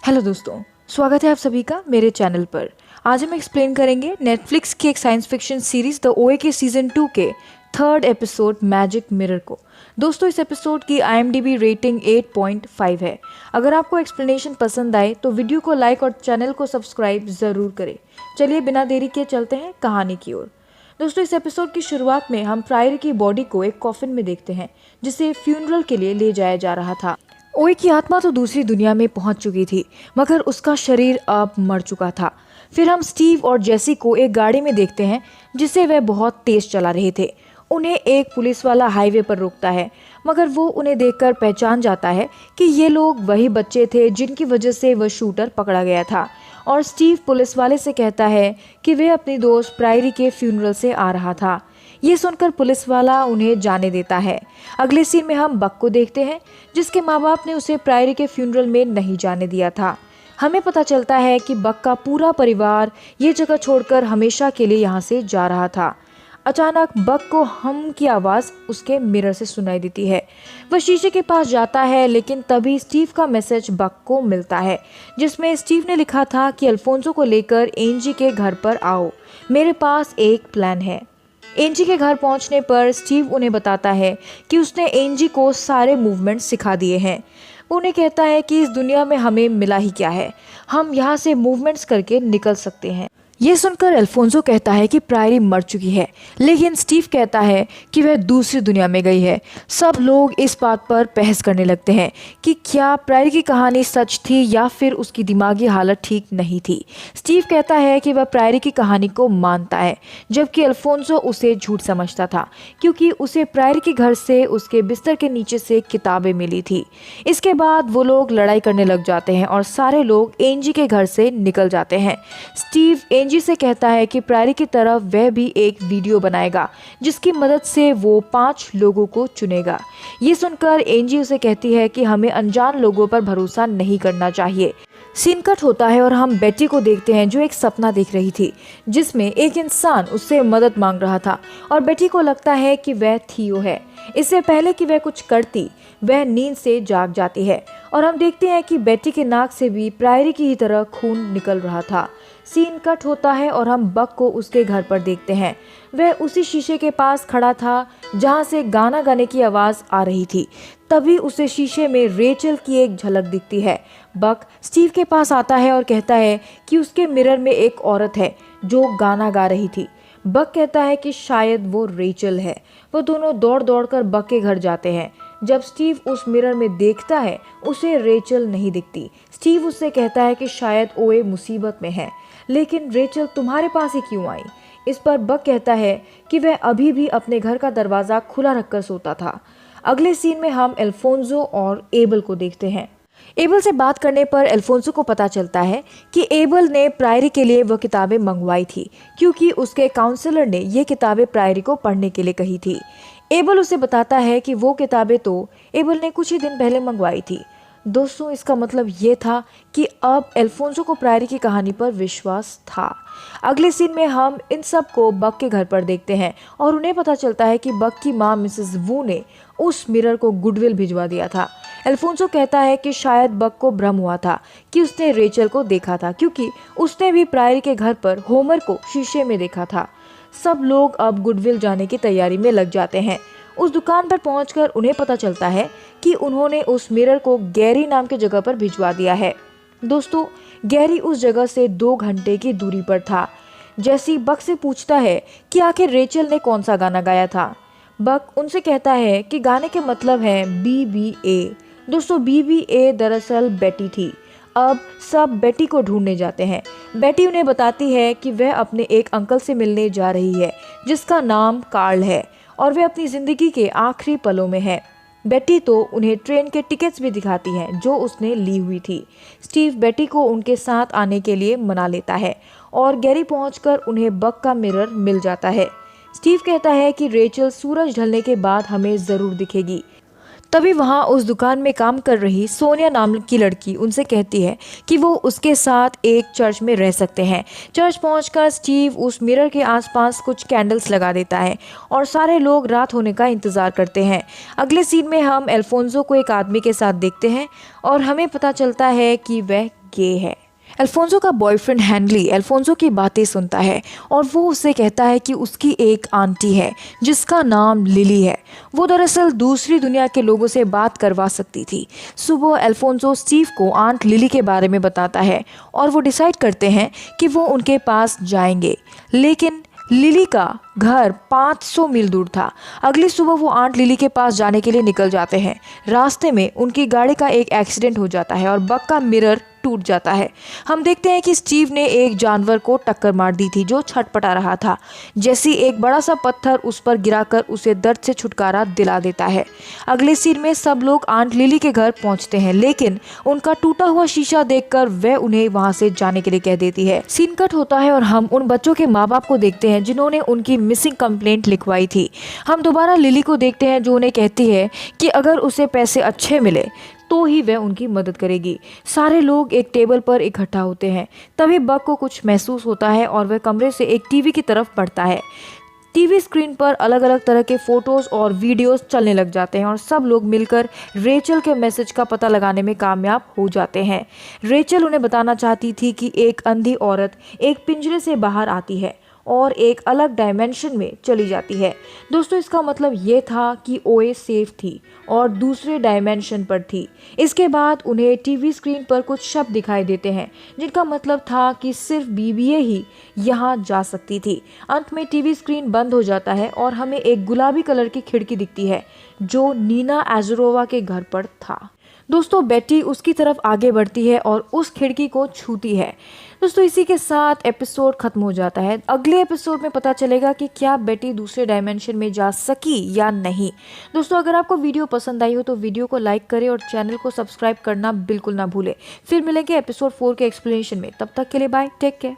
Hello दोस्तों, स्वागत है आप सभी का मेरे चैनल पर। आज हम एक्सप्लेन करेंगे नेटफ्लिक्स की एक साइंस फिक्शन सीरीज द ओए के सीजन 2 के थर्ड एपिसोड मैजिक मिरर को। दोस्तों, इस एपिसोड की IMDb रेटिंग 8.5 है। अगर आपको एक्सप्लेनेशन पसंद आए तो वीडियो को लाइक और चैनल को सब्सक्राइब जरूर करें। चलिए बिना देरी के चलते हैं कहानी की ओर। दोस्तों, इस एपिसोड की शुरुआत में हम प्रायरी की बॉडी को एक कॉफिन में देखते हैं जिसे फ्यूनरल के लिए ले जाया जा रहा था। ओए की आत्मा तो दूसरी दुनिया में पहुंच चुकी थी, मगर उसका शरीर अब मर चुका था। फिर हम स्टीव और जेसी को एक गाड़ी में देखते हैं जिसे वह बहुत तेज चला रहे थे। उन्हें एक पुलिस वाला हाईवे पर रोकता है, मगर वो उन्हें देखकर पहचान जाता है कि ये लोग वही बच्चे थे जिनकी वजह से वह शूटर पकड़ा गया था। और स्टीव पुलिस वाले से कहता है कि वे अपनी दोस्त प्रायरी के फ्यूनरल से आ रहा था। ये सुनकर पुलिस वाला उन्हें जाने देता है। अगले सीन में हम बक को देखते हैं जिसके माँ बाप ने उसे प्रायरी के फ्यूनरल में नहीं जाने दिया था। हमें पता चलता है कि बक का पूरा परिवार ये जगह छोड़कर हमेशा के लिए यहाँ से जा रहा था। अचानक बक को हम की आवाज़ उसके मिरर से सुनाई देती है। वह शीशे के पास जाता है, लेकिन तभी स्टीव का मैसेज बक को मिलता है जिसमें स्टीव ने लिखा था कि अल्फोंसो को लेकर एंजी के घर पर आओ, मेरे पास एक प्लान है। एंजी के घर पहुंचने पर स्टीव उन्हें बताता है कि उसने एंजी को सारे मूवमेंट सिखा दिए हैं। वो उन्हें कहता है कि इस दुनिया में हमें मिला ही क्या है, हम यहाँ से मूवमेंट्स करके निकल सकते हैं। ये सुनकर अल्फोंसो कहता है कि प्रायरी मर चुकी है, लेकिन स्टीव कहता है कि वह दूसरी दुनिया में गई है। सब लोग इस बात पर बहस करने लगते हैं कि क्या प्रायरी की कहानी सच थी या फिर उसकी दिमागी हालत ठीक नहीं थी। स्टीव कहता है कि वह प्रायरी की कहानी को मानता है, जबकि अल्फोंसो उसे झूठ समझता था क्योंकि उसे प्रायरी के घर से उसके बिस्तर के नीचे से किताबें मिली थी। इसके बाद वो लोग लड़ाई करने लग जाते हैं और सारे लोग एंजी के घर से निकल जाते हैं। स्टीव एंजी से कहता है कि प्रायरी की तरफ वह भी एक वीडियो बनाएगा जिसकी मदद से वो 5 लोगों को चुनेगा। ये सुनकर एंजी उसे कहती है कि हमें अनजान लोगों पर भरोसा नहीं करना चाहिए। सीन कट होता है और हम बेटी को देखते हैं जो एक सपना देख रही थी जिसमें एक इंसान उससे मदद मांग रहा था और बेटी को लगता है कि वह थियो है। इससे पहले कि वह कुछ करती, वह नींद से जाग जाती है और हम देखते हैं कि बेटी के नाक से भी प्रायरी की ही तरह खून निकल रहा था। सीन कट होता है और हम बक को उसके घर पर देखते हैं। वह उसी शीशे के पास खड़ा था जहां से गाना गाने की आवाज़ आ रही थी। तभी उसे शीशे में रेचल की एक झलक दिखती है। बक स्टीव के पास आता है और कहता है कि उसके मिरर में एक औरत है जो गाना गा रही थी। बक कहता है कि शायद वो रेचल है। वो दोनों दौड़ दौड़ कर बक के घर जाते हैं। जब स्टीव उस मिरर में देखता है उसे रेचल नहीं दिखती। स्टीव उससे कहता है कि शायद ओए मुसीबत में है, लेकिन रेचल तुम्हारे पास ही क्यों आई। इस पर बक कहता है कि वह अभी भी अपने घर का दरवाज़ा खुला रखकर सोता था। अगले सीन में हम अल्फोंसो और एबल को देखते हैं। एबल से बात करने पर अल्फोंसो को पता चलता है कि एबल ने प्रायरी के लिए वह किताबें मंगवाई थी क्योंकि उसके काउंसलर ने ये किताबें प्रायरी को पढ़ने के लिए कही थी। एबल उसे बताता है कि वो किताबें तो एबल ने कुछ ही दिन पहले मंगवाई थी। दोस्तों, इसका मतलब ये था कि अब अल्फोंसो को प्रायरी की कहानी पर विश्वास था। अगले सीन में हम इन सब को बक के घर पर देखते हैं और उन्हें पता चलता है कि बक की माँ मिसेस वू ने उस मिरर को गुडविल भिजवा दिया था। अल्फोंसो कहता है कि शायद बक को भ्रम हुआ था कि उसने रेचल को देखा था क्योंकि उसने भी प्रायरी के घर पर होमर को शीशे में देखा था। सब लोग अब गुडविल जाने की तैयारी में लग जाते हैं। उस दुकान पर पहुंचकर उन्हें पता चलता है कि उन्होंने उस मिरर को गैरी नाम की जगह पर भिजवा दिया है। दोस्तों, गैरी उस जगह से 2 घंटे की दूरी पर था। जैसी बक से पूछता है कि आखिर रेचल ने कौन सा गाना गाया था। बक उनसे कहता है कि गाने के मतलब है BBA। दोस्तों, BBA दरअसल बेटी थी। अब सब बेटी को ढूंढने जाते हैं। बेटी उन्हें बताती है कि वह अपने एक अंकल से मिलने जा रही है जिसका नाम कार्ल है और वह अपनी ज़िंदगी के आखिरी पलों में है। बेटी तो उन्हें ट्रेन के टिकट्स भी दिखाती है जो उसने ली हुई थी। स्टीव बेटी को उनके साथ आने के लिए मना लेता है और गैरी पहुंचकर उन्हें बक का मिरर मिल जाता है। स्टीव कहता है कि रेचल सूरज ढलने के बाद हमें ज़रूर दिखेगी। तभी वहाँ उस दुकान में काम कर रही सोनिया नाम की लड़की उनसे कहती है कि वो उसके साथ एक चर्च में रह सकते हैं। चर्च पहुंचकर स्टीव उस मिरर के आसपास कुछ कैंडल्स लगा देता है और सारे लोग रात होने का इंतज़ार करते हैं। अगले सीन में हम अल्फोंसो को एक आदमी के साथ देखते हैं और हमें पता चलता है कि वह गे है। अल्फोंसो का बॉयफ्रेंड हेनली अल्फोंसो की बातें सुनता है और वो उसे कहता है कि उसकी एक आंटी है जिसका नाम लिली है। वो दरअसल दूसरी दुनिया के लोगों से बात करवा सकती थी। सुबह अल्फोंसो स्टीव को आंट लिली के बारे में बताता है और वो डिसाइड करते हैं कि वो उनके पास जाएंगे, लेकिन लिली का घर 500 मील दूर था। अगली सुबह वो आंट लिली के पास जाने के लिए निकल जाते हैं। रास्ते में उनकी गाड़ी का एक एक्सीडेंट हो जाता है और बग का मिरर टूट जाता है। हम देखते हैं कि स्टीव ने एक जानवर को टक्कर मार दी थी जो छटपटा रहा था। जैसी एक बड़ा सा पत्थर उस पर गिराकर उसे दर्द से छुटकारा दिला देता है। अगले सीन में सब लोग आंट लिली के घर पहुंचते हैं, लेकिन उनका टूटा हुआ शीशा देखकर वह उन्हें वहां से जाने के लिए कह देती है। सीन कट होता है और हम उन बच्चों के माँ बाप को देखते हैं जिन्होंने उनकी मिसिंग कंप्लेंट लिखवाई थी। हम दोबारा लिली को देखते हैं जो उन्हें कहती है कि अगर उसे पैसे अच्छे मिले तो ही वह उनकी मदद करेगी। सारे लोग एक टेबल पर इकट्ठा होते हैं। तभी बग को कुछ महसूस होता है और वह कमरे से एक टीवी की तरफ बढ़ता है। टीवी स्क्रीन पर अलग अलग तरह के फोटोज और वीडियोस चलने लग जाते हैं और सब लोग मिलकर रेचल के मैसेज का पता लगाने में कामयाब हो जाते हैं। रेचल उन्हें बताना चाहती थी कि एक अंधी औरत एक पिंजरे से बाहर आती है और एक अलग डायमेंशन में चली जाती है। दोस्तों, इसका मतलब ये था कि ओए सेफ थी और दूसरे डायमेंशन पर थी। इसके बाद उन्हें टीवी स्क्रीन पर कुछ शब्द दिखाई देते हैं जिनका मतलब था कि सिर्फ बीबीए ही यहाँ जा सकती थी। अंत में टीवी स्क्रीन बंद हो जाता है और हमें एक गुलाबी कलर की खिड़की दिखती है जो नीना एजरोवा के घर पर था। दोस्तों, बेटी उसकी तरफ आगे बढ़ती है और उस खिड़की को छूती है। दोस्तों, इसी के साथ एपिसोड खत्म हो जाता है। अगले एपिसोड में पता चलेगा कि क्या बेटी दूसरे डायमेंशन में जा सकी या नहीं। दोस्तों, अगर आपको वीडियो पसंद आई हो तो वीडियो को लाइक करें और चैनल को सब्सक्राइब करना बिल्कुल ना भूलें। फिर मिलेंगे एपिसोड 4 के एक्सप्लेनेशन में। तब तक के लिए बाय, टेक केयर।